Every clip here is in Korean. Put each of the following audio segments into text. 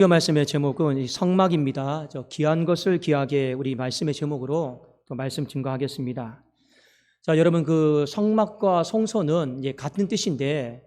이 말씀의 제목은 성막입니다. 귀한 것을 귀하게 우리 말씀의 제목으로 또 말씀 증거하겠습니다. 자, 여러분 그 성막과 성소는 이제 같은 뜻인데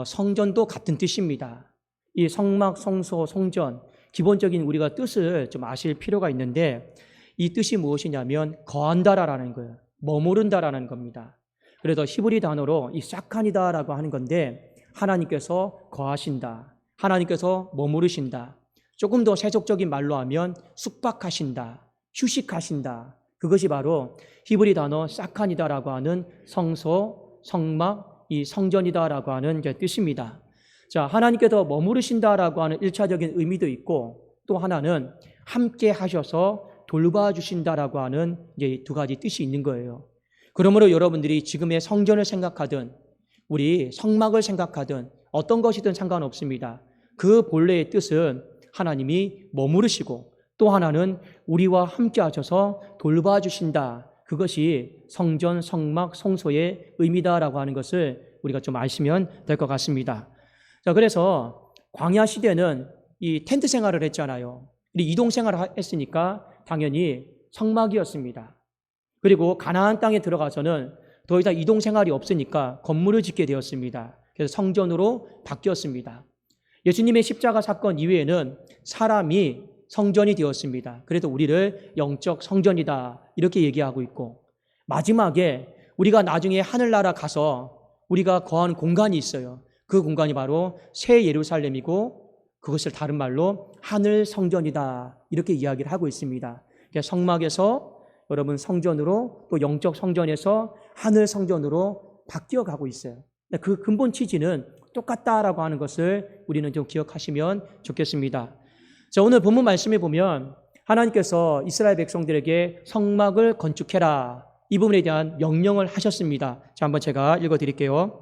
성전도 같은 뜻입니다. 이 성막, 성소, 성전 기본적인 우리가 뜻을 좀 아실 필요가 있는데 이 뜻이 무엇이냐면 거한다라는 거예요. 머무른다라는 겁니다. 그래서 히브리 단어로 이 사칸이다라고 하는 건데 하나님께서 거하신다. 하나님께서 머무르신다. 조금 더 세속적인 말로 하면 숙박하신다. 휴식하신다. 그것이 바로 히브리 단어 사칸이다라고 하는 성소, 성막, 이 성전이다라고 하는 뜻입니다. 자, 하나님께서 머무르신다라고 하는 1차적인 의미도 있고 또 하나는 함께 하셔서 돌봐주신다라고 하는 이제 두 가지 뜻이 있는 거예요. 그러므로 여러분들이 지금의 성전을 생각하든 우리 성막을 생각하든 어떤 것이든 상관없습니다. 그 본래의 뜻은 하나님이 머무르시고 또 하나는 우리와 함께 하셔서 돌봐주신다. 그것이 성전, 성막, 성소의 의미다라고 하는 것을 우리가 좀 아시면 될 것 같습니다. 자, 그래서 광야 시대는 이 텐트 생활을 했잖아요. 이동 생활을 했으니까 당연히 성막이었습니다. 그리고 가나안 땅에 들어가서는 더 이상 이동 생활이 없으니까 건물을 짓게 되었습니다. 그래서 성전으로 바뀌었습니다. 예수님의 십자가 사건 이후에는 사람이 성전이 되었습니다. 그래서 우리를 영적 성전이다 이렇게 얘기하고 있고 마지막에 우리가 나중에 하늘나라 가서 우리가 거하는 공간이 있어요. 그 공간이 바로 새 예루살렘이고 그것을 다른 말로 하늘 성전이다 이렇게 이야기를 하고 있습니다. 성막에서 여러분 성전으로 또 영적 성전에서 하늘 성전으로 바뀌어가고 있어요. 그 근본 취지는 똑같다라고 하는 것을 우리는 좀 기억하시면 좋겠습니다. 자, 오늘 본문 말씀에 보면 하나님께서 이스라엘 백성들에게 성막을 건축해라 이 부분에 대한 명령을 하셨습니다. 자, 한번 제가 읽어드릴게요.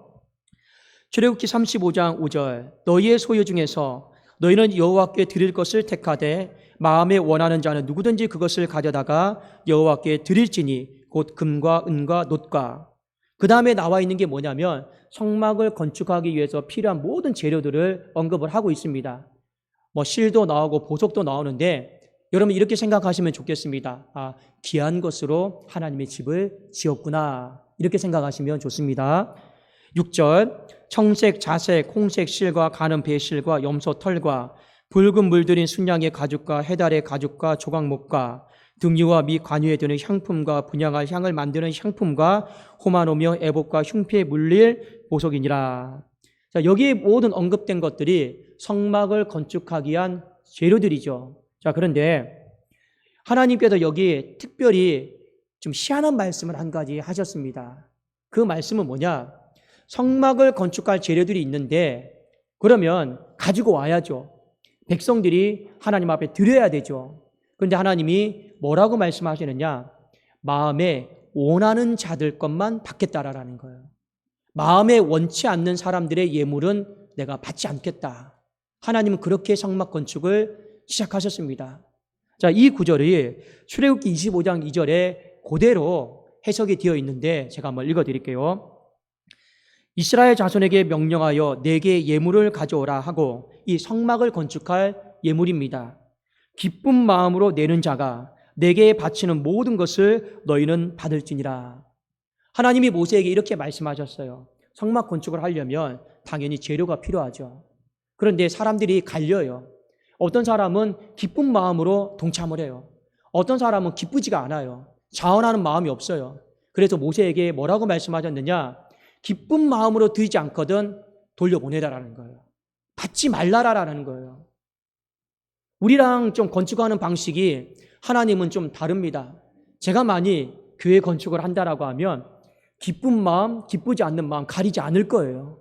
출애굽기 35장 5절 너희의 소유 중에서 너희는 여호와께 드릴 것을 택하되 마음에 원하는 자는 누구든지 그것을 가져다가 여호와께 드릴지니 곧 금과 은과 놋과 그 다음에 나와 있는 게 뭐냐면 성막을 건축하기 위해서 필요한 모든 재료들을 언급을 하고 있습니다. 실도 나오고 보석도 나오는데 여러분 이렇게 생각하시면 좋겠습니다. 아, 귀한 것으로 하나님의 집을 지었구나 이렇게 생각하시면 좋습니다. 6절 청색, 자색, 홍색 실과 가는 배실과 염소 털과 붉은 물들인 순양의 가죽과 해달의 가죽과 조각목과 등유와 미 관유에 드는 향품과 분향할 향을 만드는 향품과 호마노며 애복과 흉패에 물릴 보석이니라. 자, 여기에 모든 언급된 것들이 성막을 건축하기 위한 재료들이죠. 자, 그런데 하나님께서 여기 특별히 좀 희한한 말씀을 한 가지 하셨습니다. 그 말씀은 뭐냐? 성막을 건축할 재료들이 있는데 그러면 가지고 와야죠. 백성들이 하나님 앞에 드려야 되죠. 그런데 하나님이 뭐라고 말씀하시느냐? 마음에 원하는 자들 것만 받겠다라는 거예요. 마음에 원치 않는 사람들의 예물은 내가 받지 않겠다. 하나님은 그렇게 성막 건축을 시작하셨습니다. 자, 이 구절이 출애굽기 25장 2절에 그대로 해석이 되어 있는데 제가 한번 읽어드릴게요. 이스라엘 자손에게 명령하여 내게 예물을 가져오라 하고 이 성막을 건축할 예물입니다. 기쁜 마음으로 내는 자가 내게 바치는 모든 것을 너희는 받을지니라. 하나님이 모세에게 이렇게 말씀하셨어요. 성막 건축을 하려면 당연히 재료가 필요하죠. 그런데 사람들이 갈려요. 어떤 사람은 기쁜 마음으로 동참을 해요. 어떤 사람은 기쁘지가 않아요. 자원하는 마음이 없어요. 그래서 모세에게 뭐라고 말씀하셨느냐? 기쁜 마음으로 드리지 않거든 돌려보내라라는 거예요. 받지 말라라는 거예요. 우리랑 좀 건축하는 방식이 하나님은 좀 다릅니다. 제가 많이 교회 건축을 한다라고 하면 기쁜 마음, 기쁘지 않는 마음 가리지 않을 거예요.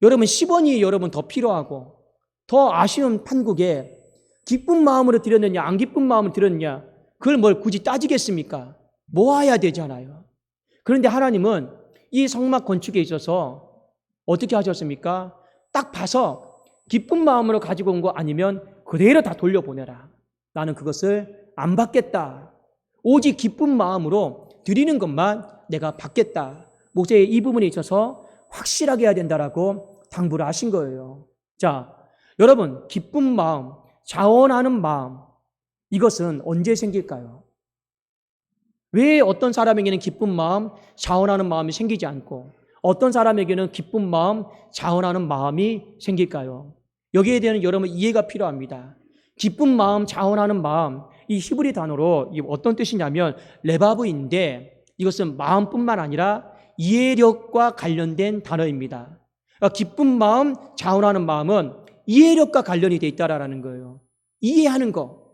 여러분 10원이 여러분 더 필요하고 더 아쉬운 판국에 기쁜 마음으로 드렸느냐 안 기쁜 마음으로 드렸느냐 그걸 뭘 굳이 따지겠습니까? 모아야 되잖아요. 그런데 하나님은 이 성막 건축에 있어서 어떻게 하셨습니까? 딱 봐서 기쁜 마음으로 가지고 온 거 아니면 그대로 다 돌려보내라. 나는 그것을 안 받겠다. 오직 기쁜 마음으로 드리는 것만 내가 받겠다. 모세의 이 부분에 있어서 확실하게 해야 된다라고 당부를 하신 거예요. 자, 여러분, 기쁜 마음, 자원하는 마음, 이것은 언제 생길까요? 왜 어떤 사람에게는 기쁜 마음, 자원하는 마음이 생기지 않고 어떤 사람에게는 기쁜 마음, 자원하는 마음이 생길까요? 여기에 대한 여러분 이해가 필요합니다. 기쁜 마음, 자원하는 마음, 이 히브리 단어로 어떤 뜻이냐면 레바브인데 이것은 마음뿐만 아니라 이해력과 관련된 단어입니다. 그러니까 기쁜 마음, 자원하는 마음은 이해력과 관련이 돼 있다라는 거예요. 이해하는 거.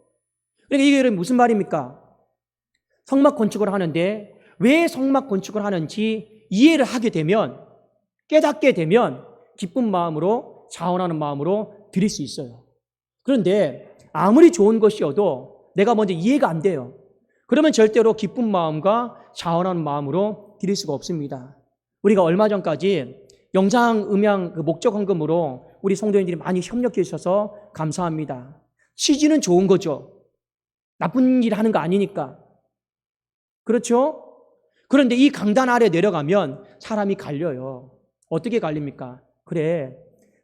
그러니까 이게 무슨 말입니까? 성막 건축을 하는데 왜 성막 건축을 하는지 이해를 하게 되면, 깨닫게 되면 기쁜 마음으로, 자원하는 마음으로 드릴 수 있어요. 그런데 아무리 좋은 것이어도 내가 먼저 이해가 안 돼요. 그러면 절대로 기쁜 마음과 자원하는 마음으로 드릴 수가 없습니다. 우리가 얼마 전까지 영상, 음향 목적 헌금으로 우리 성도님들이 많이 협력해 주셔서 감사합니다. 취지는 좋은 거죠. 나쁜 일 하는 거 아니니까. 그렇죠? 그런데 이 강단 아래 내려가면 사람이 갈려요. 어떻게 갈립니까? 그래,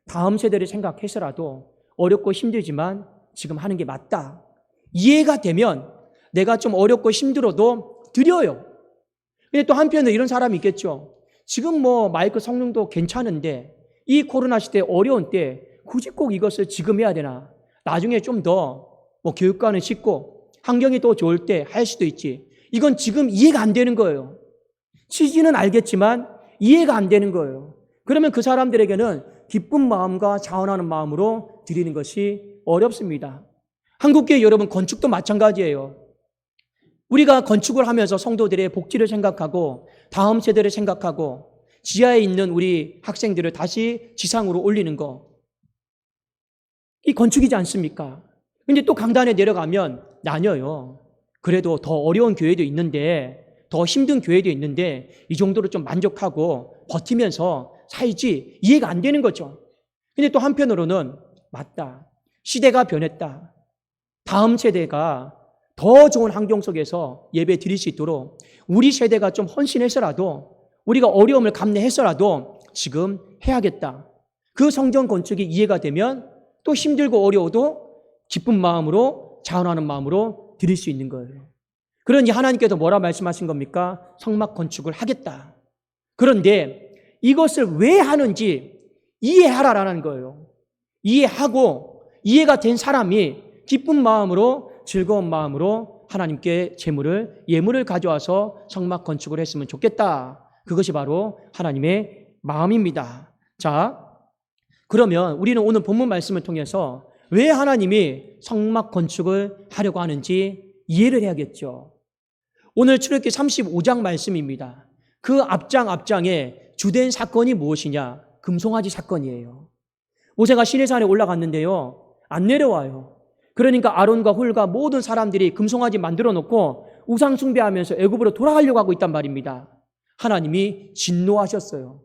다음 세대를 생각해서라도 어렵고 힘들지만 지금 하는 게 맞다. 이해가 되면 내가 좀 어렵고 힘들어도 드려요. 근데 또 한편으로 이런 사람이 있겠죠. 지금 마이크 성능도 괜찮은데 이 코로나 시대 어려운 때 굳이 꼭 이것을 지금 해야 되나? 나중에 좀 더 교육관은 쉽고 환경이 더 좋을 때 할 수도 있지. 이건 지금 이해가 안 되는 거예요. 취지는 알겠지만 이해가 안 되는 거예요. 그러면 그 사람들에게는 기쁜 마음과 자원하는 마음으로 드리는 것이 어렵습니다. 한국교회 여러분, 건축도 마찬가지예요. 우리가 건축을 하면서 성도들의 복지를 생각하고 다음 세대를 생각하고 지하에 있는 우리 학생들을 다시 지상으로 올리는 거, 이 건축이지 않습니까? 근데 또 강단에 내려가면 나뉘어요. 그래도 더 어려운 교회도 있는데, 더 힘든 교회도 있는데 이 정도로 좀 만족하고 버티면서 살지, 이해가 안 되는 거죠. 근데 또 한편으로는 맞다, 시대가 변했다, 다음 세대가 더 좋은 환경 속에서 예배 드릴 수 있도록 우리 세대가 좀 헌신해서라도, 우리가 어려움을 감내해서라도 지금 해야겠다. 그 성전 건축이 이해가 되면 또 힘들고 어려워도 기쁜 마음으로, 자원하는 마음으로 드릴 수 있는 거예요. 그러니 하나님께서 뭐라 말씀하신 겁니까? 성막 건축을 하겠다. 그런데 이것을 왜 하는지 이해하라라는 거예요. 이해하고 이해가 된 사람이 기쁜 마음으로, 즐거운 마음으로 하나님께 예물을 가져와서 성막 건축을 했으면 좋겠다. 그것이 바로 하나님의 마음입니다. 자, 그러면 우리는 오늘 본문 말씀을 통해서 왜 하나님이 성막 건축을 하려고 하는지 이해를 해야겠죠. 오늘 출애굽기 35장 말씀입니다. 그 앞장에 주된 사건이 무엇이냐? 금송아지 사건이에요. 모세가 시내산에 올라갔는데요, 안 내려와요. 그러니까 아론과 훌과 모든 사람들이 금송아지 만들어 놓고 우상 숭배하면서 애굽으로 돌아가려고 하고 있단 말입니다. 하나님이 진노하셨어요.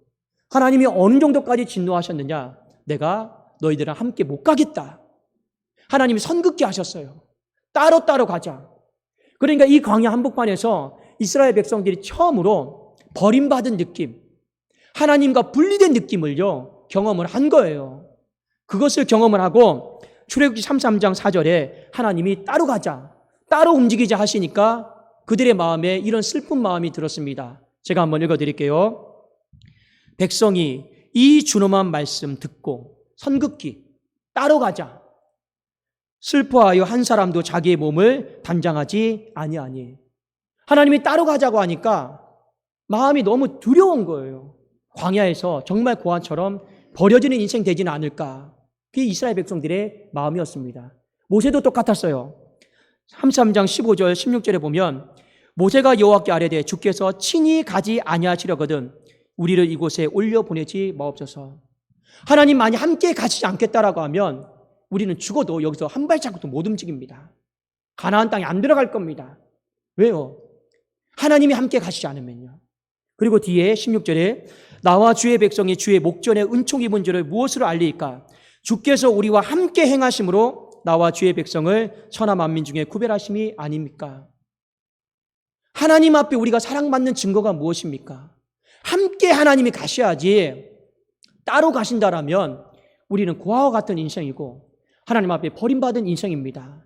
하나님이 어느 정도까지 진노하셨느냐? 내가 너희들랑 함께 못 가겠다. 하나님이 선긋게 하셨어요. 따로 가자. 그러니까 이 광야 한복판에서 이스라엘 백성들이 처음으로 버림받은 느낌, 하나님과 분리된 느낌을요, 경험을 한 거예요. 그것을 경험을 하고 출애굽기 33장 4절에 하나님이 따로 가자, 따로 움직이자 하시니까 그들의 마음에 이런 슬픈 마음이 들었습니다. 제가 한번 읽어드릴게요. 백성이 이 준엄한 말씀 듣고 선긋기, 따로 가자, 슬퍼하여 한 사람도 자기의 몸을 단장하지 아니하니. 하나님이 따로 가자고 하니까 마음이 너무 두려운 거예요. 광야에서 정말 고아처럼 버려지는 인생 되지는 않을까. 그게 이스라엘 백성들의 마음이었습니다. 모세도 똑같았어요. 33장 15절 16절에 보면 모세가 여호와께 아뢰되 주께서 친히 가지 아니하시려거든 우리를 이곳에 올려보내지 마옵소서. 하나님 만약 함께 가시지 않겠다라고 하면 우리는 죽어도 여기서 한 발자국도 못 움직입니다. 가나안 땅에 안 들어갈 겁니다. 왜요? 하나님이 함께 가시지 않으면요. 그리고 뒤에 16절에 나와 주의 백성이 주의 목전에 은총 입은 줄을 무엇으로 알리까? 주께서 우리와 함께 행하심으로 나와 주의 백성을 천하 만민 중에 구별하심이 아닙니까? 하나님 앞에 우리가 사랑받는 증거가 무엇입니까? 함께 하나님이 가셔야지. 따로 가신다라면 우리는 고아와 같은 인생이고 하나님 앞에 버림받은 인생입니다.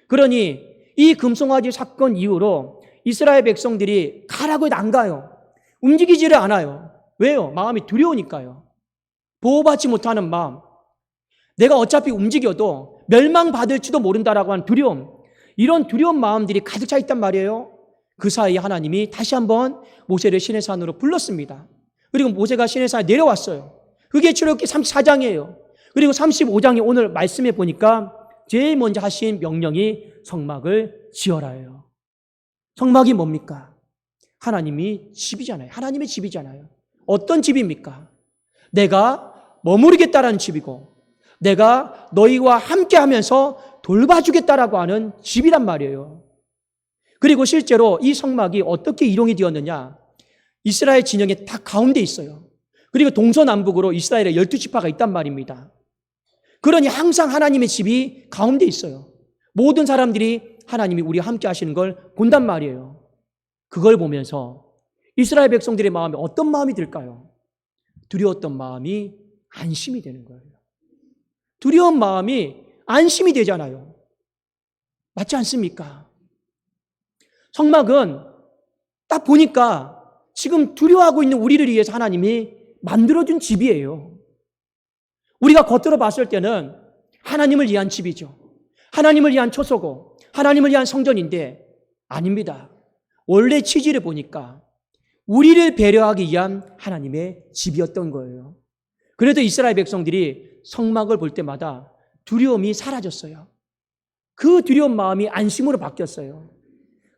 그러니 이 금송아지 사건 이후로 이스라엘 백성들이 가라고 해도 안 가요. 움직이지를 않아요. 왜요? 마음이 두려우니까요. 보호받지 못하는 마음, 내가 어차피 움직여도 멸망받을지도 모른다라고 하는 두려움, 이런 두려운 마음들이 가득 차 있단 말이에요. 그 사이에 하나님이 다시 한번 모세를 시내산으로 불렀습니다. 그리고 모세가 시내산에 내려왔어요. 그게 출애굽기 34장이에요. 그리고 35장에 오늘 말씀해 보니까 제일 먼저 하신 명령이 성막을 지어라예요. 성막이 뭡니까? 하나님이 집이잖아요. 하나님의 집이잖아요. 어떤 집입니까? 내가 머무르겠다라는 집이고 내가 너희와 함께하면서 돌봐주겠다라고 하는 집이란 말이에요. 그리고 실제로 이 성막이 어떻게 이용이 되었느냐? 이스라엘 진영의 다 가운데 있어요. 그리고 동서남북으로 이스라엘의 12지파가 있단 말입니다. 그러니 항상 하나님의 집이 가운데 있어요. 모든 사람들이 하나님이 우리와 함께 하시는 걸 본단 말이에요. 그걸 보면서 이스라엘 백성들의 마음에 어떤 마음이 들까요? 두려웠던 마음이 안심이 되는 거예요. 두려운 마음이 안심이 되잖아요. 맞지 않습니까? 성막은 딱 보니까 지금 두려워하고 있는 우리를 위해서 하나님이 만들어준 집이에요. 우리가 겉으로 봤을 때는 하나님을 위한 집이죠. 하나님을 위한 초소고 하나님을 위한 성전인데 아닙니다. 원래 취지를 보니까 우리를 배려하기 위한 하나님의 집이었던 거예요. 그래도 이스라엘 백성들이 성막을 볼 때마다 두려움이 사라졌어요. 그 두려운 마음이 안심으로 바뀌었어요.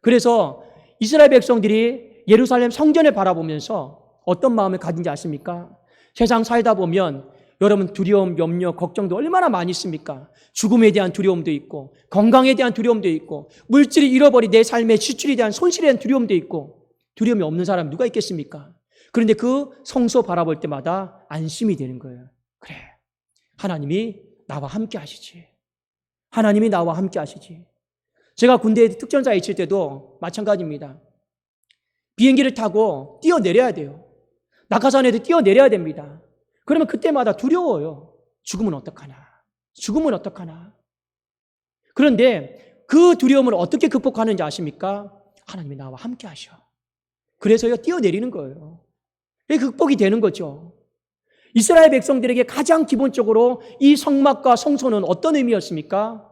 그래서 이스라엘 백성들이 예루살렘 성전을 바라보면서 어떤 마음을 가진지 아십니까? 세상 살다 보면 여러분 두려움, 염려, 걱정도 얼마나 많이 있습니까? 죽음에 대한 두려움도 있고 건강에 대한 두려움도 있고 물질을 잃어버린 내 삶의 지출에 대한 손실에 대한 두려움도 있고 두려움이 없는 사람 누가 있겠습니까? 그런데 그 성소 바라볼 때마다 안심이 되는 거예요. 그래, 하나님이 나와 함께 하시지. 하나님이 나와 함께 하시지. 제가 군대에 특전사에 있을 때도 마찬가지입니다. 비행기를 타고 뛰어내려야 돼요. 낙하산에도 뛰어내려야 됩니다. 그러면 그때마다 두려워요. 죽으면 어떡하나? 죽으면 어떡하나? 그런데 그 두려움을 어떻게 극복하는지 아십니까? 하나님이 나와 함께 하셔. 그래서요, 뛰어내리는 거예요. 그게 극복이 되는 거죠. 이스라엘 백성들에게 가장 기본적으로 이 성막과 성소는 어떤 의미였습니까?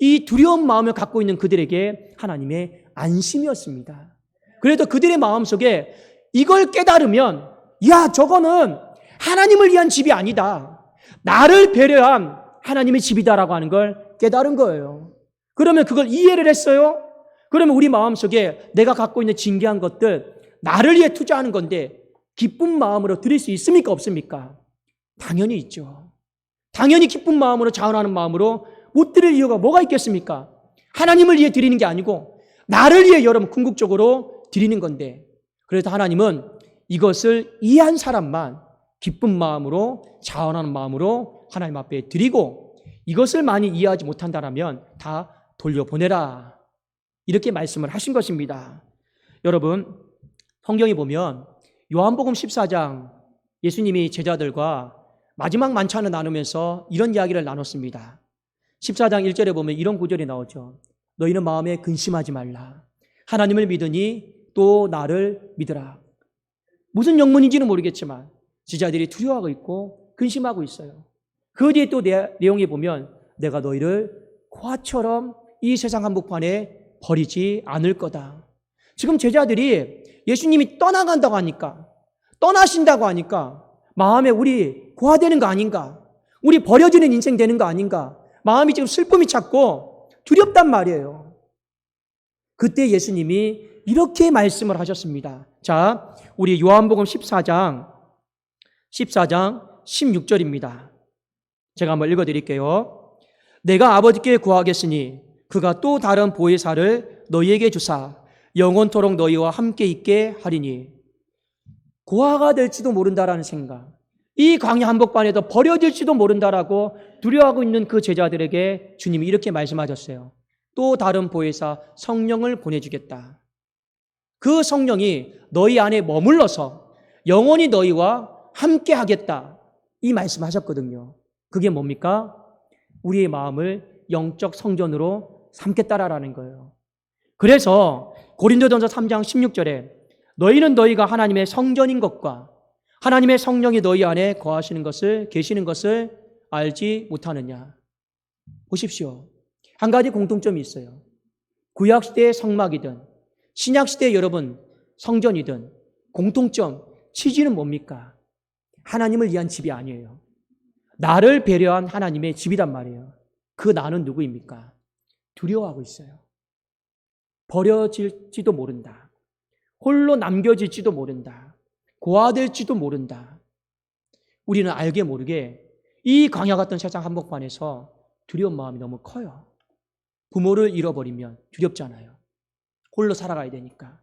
이 두려운 마음을 갖고 있는 그들에게 하나님의 안심이었습니다. 그래도 그들의 마음속에 이걸 깨달으면 야, 저거는 하나님을 위한 집이 아니다. 나를 배려한 하나님의 집이다라고 하는 걸 깨달은 거예요. 그러면 그걸 이해를 했어요? 그러면 우리 마음속에 내가 갖고 있는 진귀한 것들, 나를 위해 투자하는 건데 기쁜 마음으로 드릴 수 있습니까? 없습니까? 당연히 있죠. 당연히 기쁜 마음으로 자원하는 마음으로 못 드릴 이유가 뭐가 있겠습니까? 하나님을 위해 드리는 게 아니고 나를 위해 여러분 궁극적으로 드리는 건데, 그래서 하나님은 이것을 이해한 사람만 기쁜 마음으로 자원하는 마음으로 하나님 앞에 드리고, 이것을 많이 이해하지 못한다면 다 돌려보내라, 이렇게 말씀을 하신 것입니다. 여러분, 성경에 보면 요한복음 14장 예수님이 제자들과 마지막 만찬을 나누면서 이런 이야기를 나눴습니다. 14장 1절에 보면 이런 구절이 나오죠. 너희는 마음에 근심하지 말라. 하나님을 믿으니 또 나를 믿으라. 무슨 영문인지는 모르겠지만 제자들이 두려워하고 있고 근심하고 있어요. 그 뒤에 또 내용에 보면 내가 너희를 고아처럼 이 세상 한복판에 버리지 않을 거다. 지금 제자들이 예수님이 떠나간다고 하니까, 떠나신다고 하니까 마음에 우리 고아되는 거 아닌가? 우리 버려지는 인생 되는 거 아닌가? 마음이 지금 슬픔이 찾고 두렵단 말이에요. 그때 예수님이 이렇게 말씀을 하셨습니다. 자, 우리 요한복음 14장 16절입니다. 제가 한번 읽어드릴게요. 내가 아버지께 구하겠으니 그가 또 다른 보혜사를 너희에게 주사 영원토록 너희와 함께 있게 하리니. 고아가 될지도 모른다라는 생각, 이 광야 한복판에도 버려질지도 모른다라고 두려워하고 있는 그 제자들에게 주님이 이렇게 말씀하셨어요. 또 다른 보혜사 성령을 보내주겠다. 그 성령이 너희 안에 머물러서 영원히 너희와 함께 하겠다, 이 말씀하셨거든요. 그게 뭡니까? 우리의 마음을 영적 성전으로 삼겠다라는 거예요. 그래서 고린도전서 3장 16절에 너희는 너희가 하나님의 성전인 것과 하나님의 성령이 너희 안에 거하시는 것을 계시는 것을 알지 못하느냐. 보십시오. 한 가지 공통점이 있어요. 구약시대의 성막이든 신약시대의 여러분 성전이든 공통점, 취지는 뭡니까? 하나님을 위한 집이 아니에요. 나를 배려한 하나님의 집이란 말이에요. 그 나는 누구입니까? 두려워하고 있어요. 버려질지도 모른다. 홀로 남겨질지도 모른다. 고아될지도 모른다. 우리는 알게 모르게 이 광야 같은 세상 한복판에서 두려운 마음이 너무 커요. 부모를 잃어버리면 두렵잖아요. 홀로 살아가야 되니까.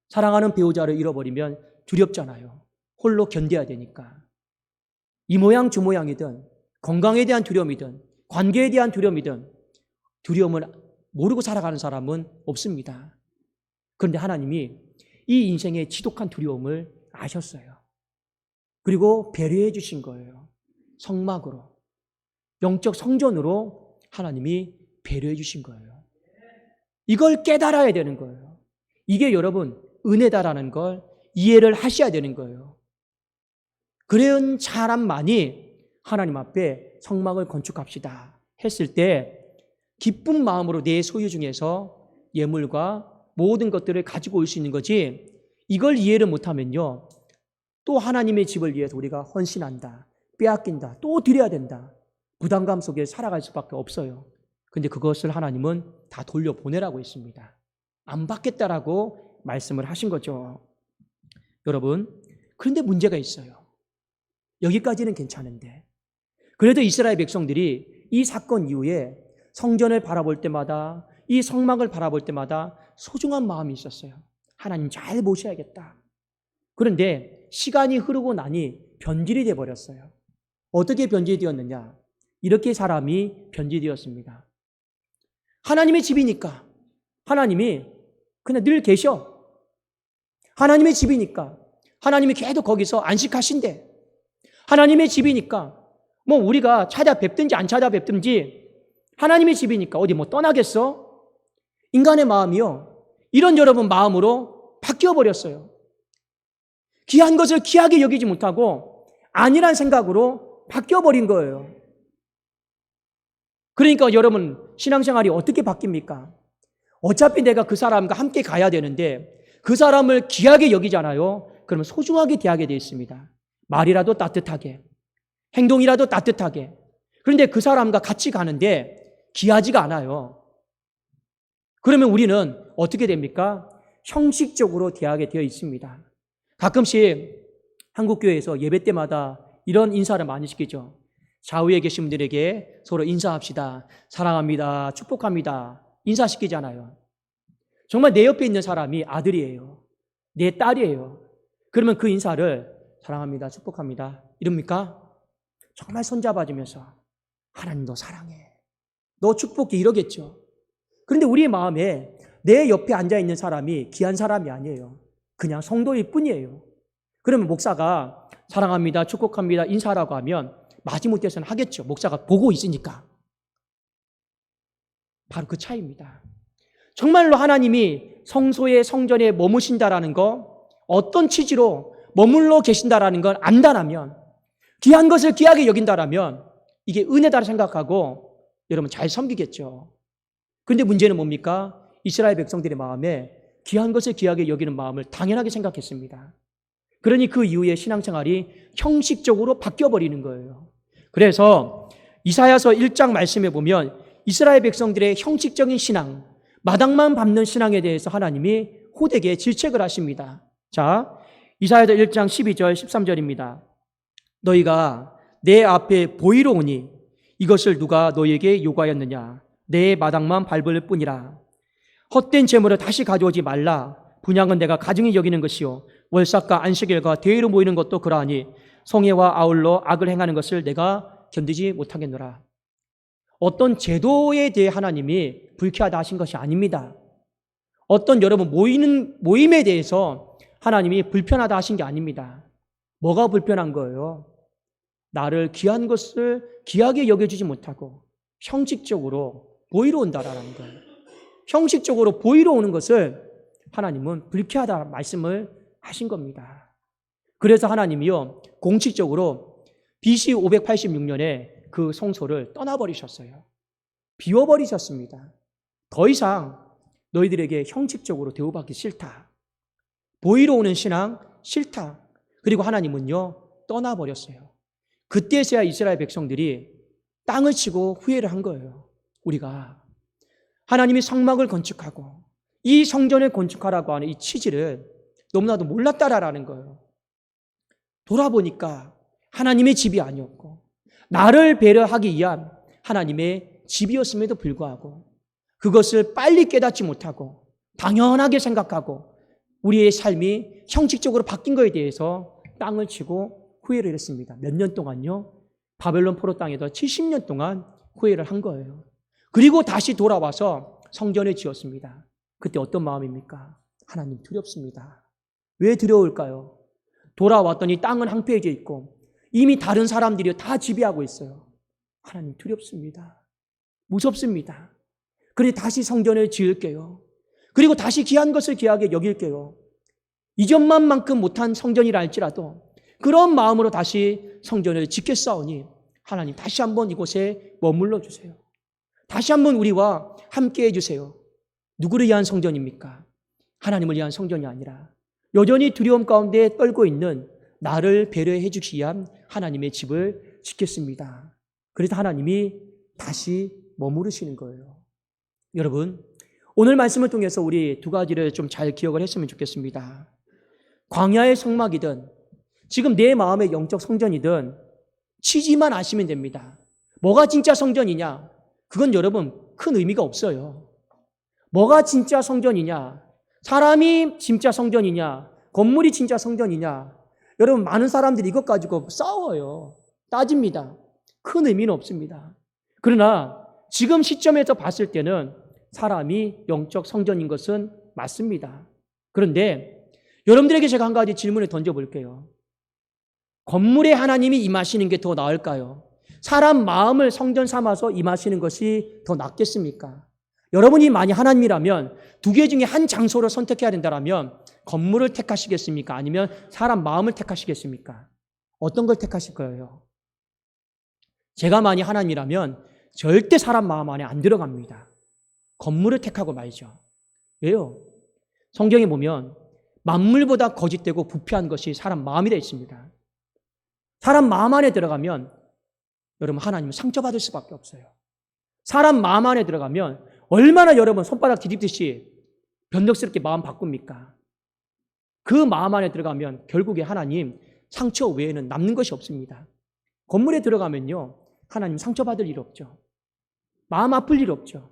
사랑하는 배우자를 잃어버리면 두렵잖아요. 홀로 견뎌야 되니까. 이 모양 저 모양이든 건강에 대한 두려움이든 관계에 대한 두려움이든 두려움을 모르고 살아가는 사람은 없습니다. 그런데 하나님이 이 인생의 지독한 두려움을 아셨어요. 그리고 배려해 주신 거예요. 성막으로, 영적 성전으로 하나님이 배려해 주신 거예요. 이걸 깨달아야 되는 거예요. 이게 여러분 은혜다라는 걸 이해를 하셔야 되는 거예요. 그런 사람만이 하나님 앞에 성막을 건축합시다 했을 때 기쁜 마음으로 내 소유 중에서 예물과 모든 것들을 가지고 올 수 있는 거지, 이걸 이해를 못하면요 또 하나님의 집을 위해서 우리가 헌신한다, 빼앗긴다, 또 드려야 된다, 부담감 속에 살아갈 수밖에 없어요. 근데 그것을 하나님은 다 돌려보내라고 했습니다. 안 받겠다라고 말씀을 하신 거죠. 여러분, 그런데 문제가 있어요. 여기까지는 괜찮은데 그래도 이스라엘 백성들이 이 사건 이후에 성전을 바라볼 때마다, 이 성막을 바라볼 때마다 소중한 마음이 있었어요. 하나님 잘 모셔야겠다. 그런데 시간이 흐르고 나니 변질이 되어버렸어요. 어떻게 변질이 되었느냐? 이렇게 사람이 변질되었습니다. 하나님의 집이니까 하나님이 그냥 늘 계셔. 하나님의 집이니까 하나님이 계속 거기서 안식하신대. 하나님의 집이니까 뭐 우리가 찾아뵙든지 안 찾아뵙든지 하나님의 집이니까 어디 뭐 떠나겠어? 인간의 마음이요, 이런 여러분 마음으로 바뀌어버렸어요. 귀한 것을 귀하게 여기지 못하고 아니란 생각으로 바뀌어버린 거예요. 그러니까 여러분 신앙생활이 어떻게 바뀝니까? 어차피 내가 그 사람과 함께 가야 되는데 그 사람을 귀하게 여기잖아요. 그러면 소중하게 대하게 되어 있습니다. 말이라도 따뜻하게, 행동이라도 따뜻하게. 그런데 그 사람과 같이 가는데 귀하지가 않아요. 그러면 우리는 어떻게 됩니까? 형식적으로 대하게 되어 있습니다. 가끔씩 한국교회에서 예배 때마다 이런 인사를 많이 시키죠. 좌우에 계신 분들에게 서로 인사합시다. 사랑합니다. 축복합니다. 인사시키잖아요. 정말 내 옆에 있는 사람이 아들이에요. 내 딸이에요. 그러면 그 인사를 사랑합니다. 축복합니다. 이럽니까? 정말 손잡아주면서 하나님 너 사랑해, 너 축복해, 이러겠죠. 그런데 우리의 마음에 내 옆에 앉아있는 사람이 귀한 사람이 아니에요. 그냥 성도일 뿐이에요. 그러면 목사가 사랑합니다, 축복합니다, 인사하라고 하면 마지못해서는 하겠죠. 목사가 보고 있으니까. 바로 그 차이입니다. 정말로 하나님이 성소의 성전에 머무신다라는 거, 어떤 취지로 머물러 계신다라는 걸 안다라면, 귀한 것을 귀하게 여긴다라면 이게 은혜다라 생각하고 여러분 잘 섬기겠죠. 그런데 문제는 뭡니까? 이스라엘 백성들의 마음에 귀한 것을 귀하게 여기는 마음을 당연하게 생각했습니다. 그러니 그 이후에 신앙생활이 형식적으로 바뀌어버리는 거예요. 그래서 이사야서 1장 말씀에 보면 이스라엘 백성들의 형식적인 신앙, 마당만 밟는 신앙에 대해서 하나님이 호되게 질책을 하십니다. 자, 이사야서 1장 12절 13절입니다. 너희가 내 앞에 보이러 오니 이것을 누가 너희에게 요구하였느냐? 내 마당만 밟을 뿐이라. 헛된 재물을 다시 가져오지 말라. 분향은 내가 가증히 여기는 것이요 월삭과 안식일과 대회로 모이는 것도 그러하니 성회와 아울러 악을 행하는 것을 내가 견디지 못하겠노라. 어떤 제도에 대해 하나님이 불쾌하다 하신 것이 아닙니다. 어떤 여러분 모임에 대해서 하나님이 불편하다 하신 게 아닙니다. 뭐가 불편한 거예요? 나를 귀한 것을 귀하게 여겨주지 못하고 형식적으로 보이러 온다라는 거예요. 형식적으로 보이러 오는 것을 하나님은 불쾌하다 말씀을 하신 겁니다. 그래서 하나님이요 공식적으로 BC 586년에 그 성소를 떠나버리셨어요. 비워버리셨습니다. 더 이상 너희들에게 형식적으로 대우받기 싫다. 보이러 오는 신앙 싫다. 그리고 하나님은요 떠나버렸어요. 그때서야 이스라엘 백성들이 땅을 치고 후회를 한 거예요. 우리가 하나님이 성막을 건축하고 이 성전을 건축하라고 하는 이 취지를 너무나도 몰랐다라는 거예요. 돌아보니까 하나님의 집이 아니었고 나를 배려하기 위한 하나님의 집이었음에도 불구하고 그것을 빨리 깨닫지 못하고 당연하게 생각하고 우리의 삶이 형식적으로 바뀐 것에 대해서 땅을 치고 후회를 했습니다. 몇 년 동안요? 바벨론 포로 땅에서 70년 동안 후회를 한 거예요. 그리고 다시 돌아와서 성전을 지었습니다. 그때 어떤 마음입니까? 하나님 두렵습니다. 왜 두려울까요? 돌아왔더니 땅은 황폐해져 있고 이미 다른 사람들이 다 지배하고 있어요. 하나님 두렵습니다. 무섭습니다. 그래 다시 성전을 지을게요. 그리고 다시 귀한 것을 귀하게 여길게요. 이전만큼 못한 성전이라 할지라도 그런 마음으로 다시 성전을 짓겠사오니 하나님 다시 한번 이곳에 머물러 주세요. 다시 한번 우리와 함께 해주세요. 누구를 위한 성전입니까? 하나님을 위한 성전이 아니라 여전히 두려움 가운데 떨고 있는 나를 배려해 주기 위한 하나님의 집을 짓겠습니다. 그래서 하나님이 다시 머무르시는 거예요. 여러분, 오늘 말씀을 통해서 우리 두 가지를 좀 잘 기억을 했으면 좋겠습니다. 광야의 성막이든 지금 내 마음의 영적 성전이든 취지만 아시면 됩니다. 뭐가 진짜 성전이냐? 그건 여러분 큰 의미가 없어요. 뭐가 진짜 성전이냐? 사람이 진짜 성전이냐? 건물이 진짜 성전이냐? 여러분 많은 사람들이 이것 가지고 싸워요. 따집니다. 큰 의미는 없습니다. 그러나 지금 시점에서 봤을 때는 사람이 영적 성전인 것은 맞습니다. 그런데 여러분들에게 제가 한 가지 질문을 던져볼게요. 건물에 하나님이 임하시는 게 더 나을까요? 사람 마음을 성전 삼아서 임하시는 것이 더 낫겠습니까? 여러분이 만약 하나님이라면 두 개 중에 한 장소를 선택해야 된다면 건물을 택하시겠습니까? 아니면 사람 마음을 택하시겠습니까? 어떤 걸 택하실 거예요? 제가 만약 하나님이라면 절대 사람 마음 안에 안 들어갑니다. 건물을 택하고 말이죠. 왜요? 성경에 보면 만물보다 거짓되고 부패한 것이 사람 마음이 되어 있습니다. 사람 마음 안에 들어가면 여러분 하나님은 상처받을 수밖에 없어요. 사람 마음 안에 들어가면 얼마나 여러분 손바닥 뒤집듯이 변덕스럽게 마음 바꿉니까? 그 마음 안에 들어가면 결국에 하나님 상처 외에는 남는 것이 없습니다. 건물에 들어가면요 하나님 상처받을 일 없죠. 마음 아플 일 없죠.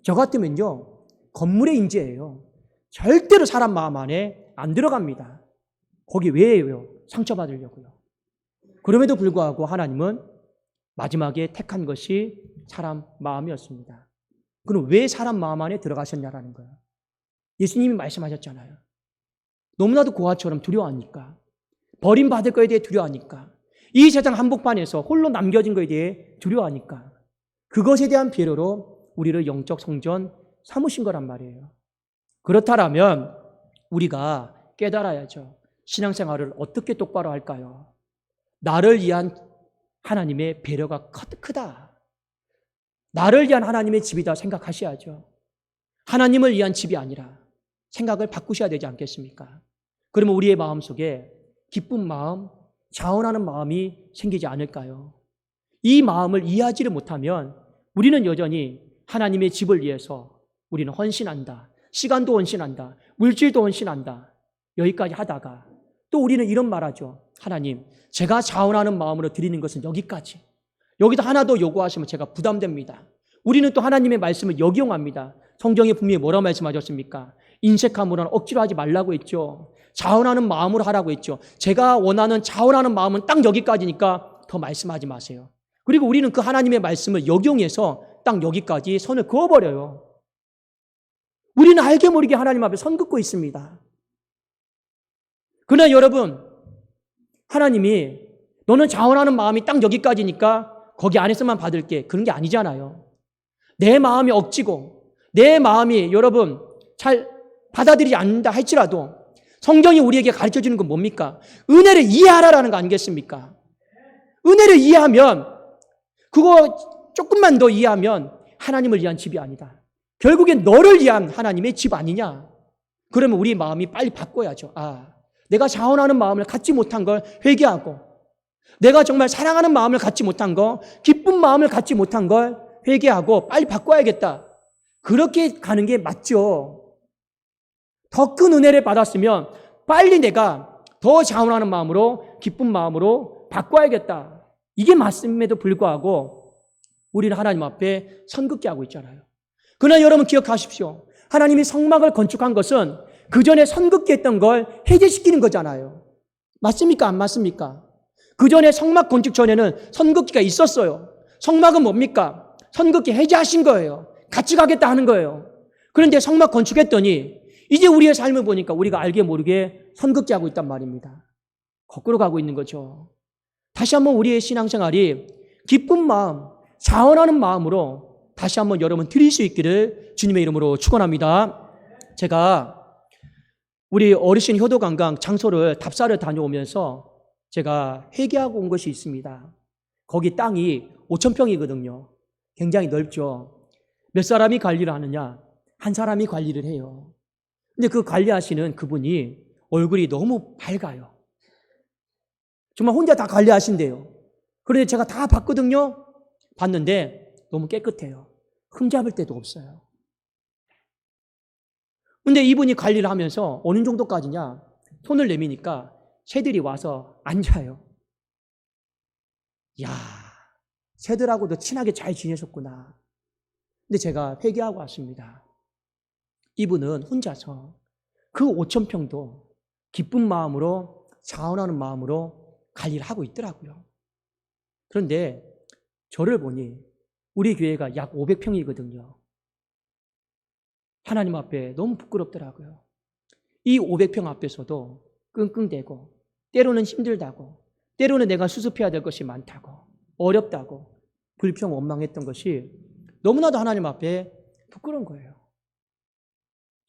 저 같으면요 건물의 인재예요. 절대로 사람 마음 안에 안 들어갑니다. 거기 왜예요? 상처받으려고요. 그럼에도 불구하고 하나님은 마지막에 택한 것이 사람 마음이었습니다. 그럼 왜 사람 마음 안에 들어가셨냐라는 거예요. 예수님이 말씀하셨잖아요. 너무나도 고아처럼 두려워하니까, 버림받을 것에 대해 두려워하니까, 이 세상 한복판에서 홀로 남겨진 것에 대해 두려워하니까 그것에 대한 배려로 우리를 영적 성전 삼으신 거란 말이에요. 그렇다면 우리가 깨달아야죠. 신앙생활을 어떻게 똑바로 할까요? 나를 위한 하나님의 배려가 크다. 나를 위한 하나님의 집이다 생각하셔야죠. 하나님을 위한 집이 아니라 생각을 바꾸셔야 되지 않겠습니까? 그러면 우리의 마음속에 기쁜 마음, 자원하는 마음이 생기지 않을까요? 이 마음을 이해하지를 못하면 우리는 여전히 하나님의 집을 위해서 우리는 헌신한다. 시간도 헌신한다. 물질도 헌신한다. 여기까지 하다가 또 우리는 이런 말하죠. 하나님, 제가 자원하는 마음으로 드리는 것은 여기까지. 여기다 하나 더 요구하시면 제가 부담됩니다. 우리는 또 하나님의 말씀을 역용합니다. 성경에 분명히 뭐라고 말씀하셨습니까? 인색함으로는 억지로 하지 말라고 했죠. 자원하는 마음으로 하라고 했죠. 제가 원하는 자원하는 마음은 딱 여기까지니까 더 말씀하지 마세요. 그리고 우리는 그 하나님의 말씀을 역용해서 딱 여기까지 선을 그어버려요. 우리는 알게 모르게 하나님 앞에 선 긋고 있습니다. 그러나 여러분, 하나님이 너는 자원하는 마음이 딱 여기까지니까 거기 안에서만 받을게. 그런 게 아니잖아요. 내 마음이 억지고 내 마음이 여러분 잘 받아들이지 않는다 할지라도 성경이 우리에게 가르쳐주는 건 뭡니까? 은혜를 이해하라라는 거 아니겠습니까? 은혜를 이해하면 그거 조금만 더 이해하면 하나님을 위한 집이 아니다. 결국엔 너를 위한 하나님의 집 아니냐? 그러면 우리 마음이 빨리 바꿔야죠. 내가 자원하는 마음을 갖지 못한 걸 회개하고 내가 정말 사랑하는 마음을 갖지 못한 거, 기쁜 마음을 갖지 못한 걸 회개하고 빨리 바꿔야겠다. 그렇게 가는 게 맞죠. 더 큰 은혜를 받았으면 빨리 내가 더 자원하는 마음으로 기쁜 마음으로 바꿔야겠다. 이게 말씀임에도 불구하고 우리는 하나님 앞에 선긋게 하고 있잖아요. 그러나 여러분 기억하십시오. 하나님이 성막을 건축한 것은 그 전에 선긋게 했던 걸 해제시키는 거잖아요. 맞습니까? 안 맞습니까? 그 전에 성막 건축 전에는 선긋기가 있었어요. 성막은 뭡니까? 선긋기 해제하신 거예요. 같이 가겠다 하는 거예요. 그런데 성막 건축했더니 이제 우리의 삶을 보니까 우리가 알게 모르게 선긋기 하고 있단 말입니다. 거꾸로 가고 있는 거죠. 다시 한번 우리의 신앙생활이 기쁜 마음, 자원하는 마음으로 다시 한번 여러분 드릴 수 있기를 주님의 이름으로 축원합니다. 제가 우리 어르신 효도관광 장소를 답사를 다녀오면서 제가 회개하고 온 것이 있습니다. 거기 땅이 5,000평이거든요. 굉장히 넓죠. 몇 사람이 관리를 하느냐? 한 사람이 관리를 해요. 근데 그 관리하시는 그분이 얼굴이 너무 밝아요. 정말 혼자 다 관리하신대요. 그런데 제가 다 봤거든요. 봤는데 너무 깨끗해요. 흠잡을 데도 없어요. 근데 이분이 관리를 하면서 어느 정도까지냐? 손을 내미니까 새들이 와서 앉아요. 야, 새들하고도 친하게 잘 지내셨구나. 근데 제가 회개하고 왔습니다. 이분은 혼자서 그 5,000평도 기쁜 마음으로 자원하는 마음으로 관리를 하고 있더라고요. 그런데 저를 보니 우리 교회가 약 500평이거든요. 하나님 앞에 너무 부끄럽더라고요. 이 500평 앞에서도 끙끙대고 때로는 힘들다고 때로는 내가 수습해야 될 것이 많다고 어렵다고 불평 원망했던 것이 너무나도 하나님 앞에 부끄러운 거예요.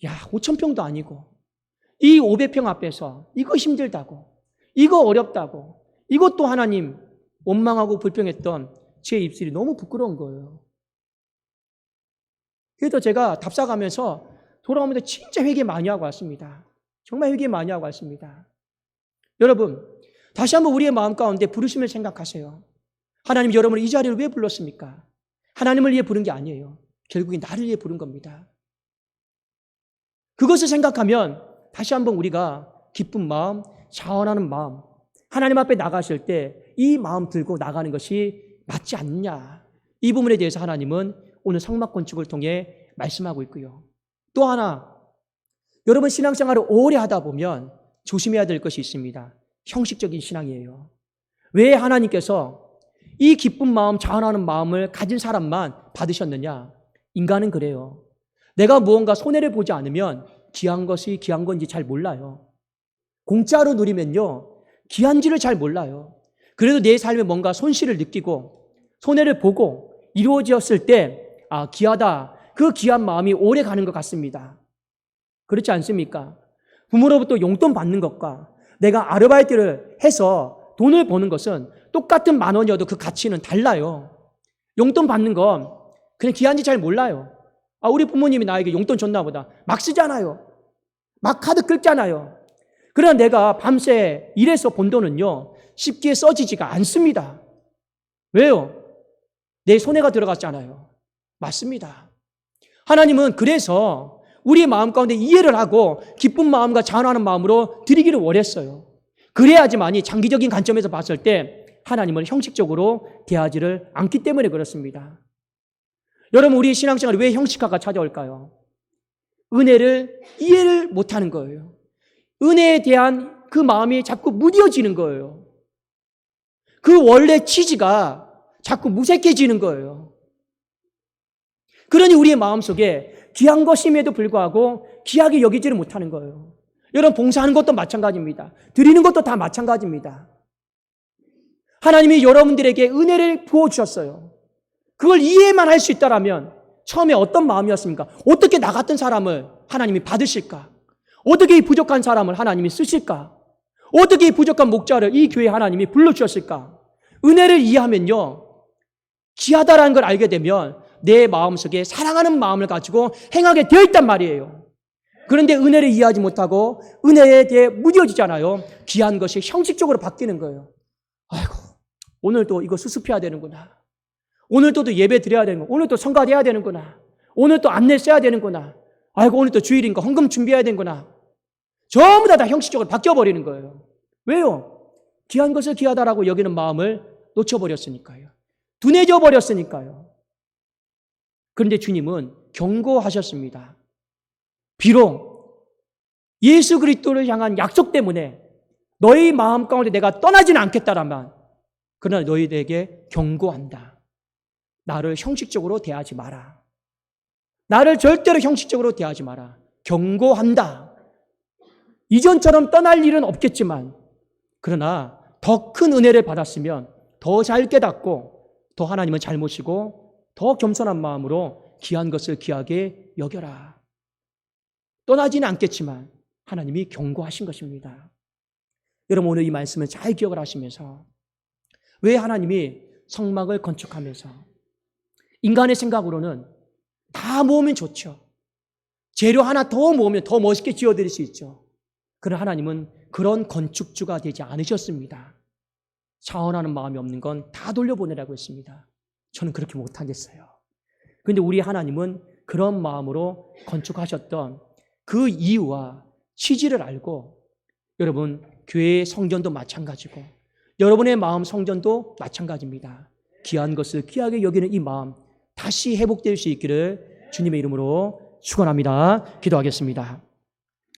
야, 5,000평도 아니고 이 500평 앞에서 이거 힘들다고 이거 어렵다고 이것도 하나님 원망하고 불평했던 제 입술이 너무 부끄러운 거예요. 그래서 제가 답사 가면서 돌아오면서 진짜 회개 많이 하고 왔습니다. 정말 회개 많이 하고 왔습니다. 여러분, 다시 한번 우리의 마음 가운데 부르심을 생각하세요. 하나님 여러분을 이 자리를 왜 불렀습니까? 하나님을 위해 부른 게 아니에요. 결국엔 나를 위해 부른 겁니다. 그것을 생각하면 다시 한번 우리가 기쁜 마음, 자원하는 마음, 하나님 앞에 나가실 때 이 마음 들고 나가는 것이 맞지 않느냐. 이 부분에 대해서 하나님은 오늘 성막 건축을 통해 말씀하고 있고요. 또 하나, 여러분 신앙생활을 오래 하다 보면 조심해야 될 것이 있습니다. 형식적인 신앙이에요. 왜 하나님께서 이 기쁜 마음, 자원하는 마음을 가진 사람만 받으셨느냐? 인간은 그래요. 내가 무언가 손해를 보지 않으면 귀한 것이 귀한 건지 잘 몰라요. 공짜로 누리면요, 귀한지를 잘 몰라요. 그래도 내 삶에 뭔가 손실을 느끼고 손해를 보고 이루어졌을 때 귀하다. 그 귀한 마음이 오래 가는 것 같습니다. 그렇지 않습니까? 부모로부터 용돈 받는 것과 내가 아르바이트를 해서 돈을 버는 것은 똑같은 10,000원이어도 그 가치는 달라요. 용돈 받는 건 그냥 귀한지 잘 몰라요. 우리 부모님이 나에게 용돈 줬나 보다. 막 쓰잖아요. 막 카드 긁잖아요. 그러나 내가 밤새 일해서 번 돈은요, 쉽게 써지지가 않습니다. 왜요? 내 손해가 들어갔잖아요. 맞습니다. 하나님은 그래서 우리의 마음 가운데 이해를 하고 기쁜 마음과 자원하는 마음으로 드리기를 원했어요. 그래야지만이 장기적인 관점에서 봤을 때 하나님을 형식적으로 대하지를 않기 때문에 그렇습니다. 여러분, 우리의 신앙생활이 왜 형식화가 찾아올까요? 은혜를 이해를 못하는 거예요. 은혜에 대한 그 마음이 자꾸 무뎌지는 거예요. 그 원래 취지가 자꾸 무색해지는 거예요. 그러니 우리의 마음속에 귀한 것임에도 불구하고 귀하게 여기지를 못하는 거예요. 여러분, 봉사하는 것도 마찬가지입니다. 드리는 것도 다 마찬가지입니다. 하나님이 여러분들에게 은혜를 부어주셨어요. 그걸 이해만 할 수 있다라면 처음에 어떤 마음이었습니까? 어떻게 나 같은 사람을 하나님이 받으실까? 어떻게 이 부족한 사람을 하나님이 쓰실까? 어떻게 이 부족한 목자를 이 교회에 하나님이 불러주셨을까? 은혜를 이해하면요, 귀하다라는 걸 알게 되면 내 마음속에 사랑하는 마음을 가지고 행하게 되어 있단 말이에요. 그런데 은혜를 이해하지 못하고 은혜에 대해 무뎌지잖아요. 귀한 것이 형식적으로 바뀌는 거예요. 아이고, 오늘 또 이거 수습해야 되는구나. 오늘 또 예배 드려야 되는구나. 오늘 또 성가해야 되는구나. 오늘 또 안내 써야 되는구나. 아이고, 오늘 또 주일인가 헌금 준비해야 되는구나. 전부 다 형식적으로 바뀌어버리는 거예요. 왜요? 귀한 것을 귀하다라고 여기는 마음을 놓쳐버렸으니까요. 둔해져 버렸으니까요. 그런데 주님은 경고하셨습니다. 비록 예수 그리스도를 향한 약속 때문에 너희 마음 가운데 내가 떠나지는 않겠다라면, 그러나 너희에게 경고한다. 나를 형식적으로 대하지 마라. 나를 절대로 형식적으로 대하지 마라. 경고한다. 이전처럼 떠날 일은 없겠지만, 그러나 더 큰 은혜를 받았으면 더 잘 깨닫고 더 하나님은 잘 모시고 더 겸손한 마음으로 귀한 것을 귀하게 여겨라. 떠나지는 않겠지만 하나님이 경고하신 것입니다. 여러분, 오늘 이 말씀을 잘 기억을 하시면서, 왜 하나님이 성막을 건축하면서 인간의 생각으로는 다 모으면 좋죠. 재료 하나 더 모으면 더 멋있게 지어드릴 수 있죠. 그러나 하나님은 그런 건축주가 되지 않으셨습니다. 자원하는 마음이 없는 건 다 돌려보내라고 했습니다. 저는 그렇게 못하겠어요. 그런데 우리 하나님은 그런 마음으로 건축하셨던 그 이유와 취지를 알고, 여러분, 교회의 성전도 마찬가지고 여러분의 마음 성전도 마찬가지입니다. 귀한 것을 귀하게 여기는 이 마음 다시 회복될 수 있기를 주님의 이름으로 축원합니다. 기도하겠습니다.